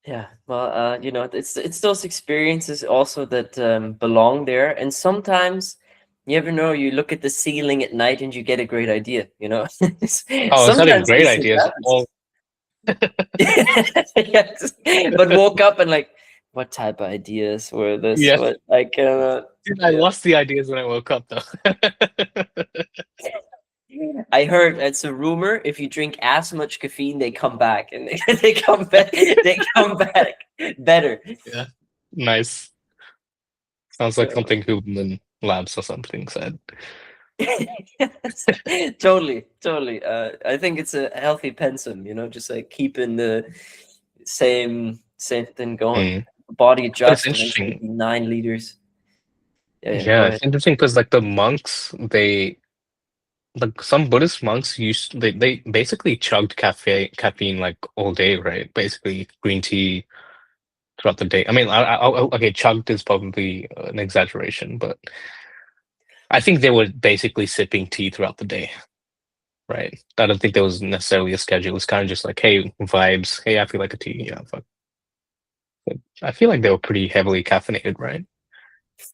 S2: Yeah, well, you know, it's those experiences also that belong there, and sometimes you ever know, you look at the ceiling at night and you get a great idea, you know.
S1: Oh, it's not even
S2: Sometimes
S1: great
S2: this shit
S1: ideas.
S2: happens. Yes. But woke up and like, what type of ideas were this?
S1: Yeah.
S2: What like
S1: Dude, I
S2: yeah.
S1: lost the ideas when I woke up though.
S2: I heard it's a rumor, if you drink as much caffeine, they come back and they come back, they come back better.
S1: Yeah. Nice. Sounds like
S2: So
S1: something Human Labs or something said.
S2: yes, totally. I think it's a healthy pensum, you know, just like keeping the same thing going.
S1: Mm.
S2: Body
S1: But it's
S2: adjusts eventually
S1: interesting.
S2: be 9 liters. Yeah, go
S1: Yeah,
S2: ahead.
S1: it's interesting because like the monks, they like some Buddhist monks used they basically chugged caffeine like all day, right? Basically green tea throughout the day. I mean, okay, chugged is probably an exaggeration, but I think they were basically sipping tea throughout the day, right? I don't think there was necessarily a schedule. It's kind of just like, hey, vibes. Hey, I feel like a tea. Yeah, fuck. But I feel like they were pretty heavily caffeinated, right?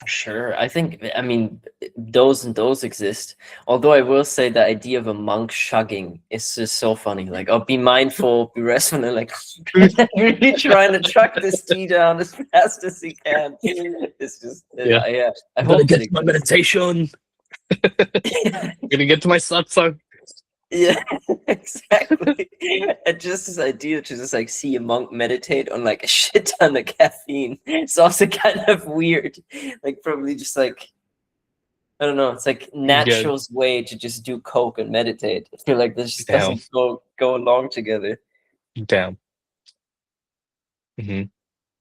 S2: For sure. I think, I mean, those and those exist. Although I will say the idea of a monk shugging is just so funny. Like, oh, be mindful, be restful, and like really trying to track this tea down as fast as he can. It's just,
S1: Yeah.
S2: yeah. I
S1: I'm gonna
S2: hope that
S1: get to my
S2: exists.
S1: meditation. I'm gonna get to my satsang.
S2: Yeah, exactly. And just this idea to just like see a monk meditate on like a shit ton of caffeine. It's also kind of weird. Like probably just like, I don't know. It's like
S1: Yeah,
S2: natural's way to just do coke and meditate. I feel like this just
S1: damn,
S2: doesn't go along together.
S1: damn. Hmm.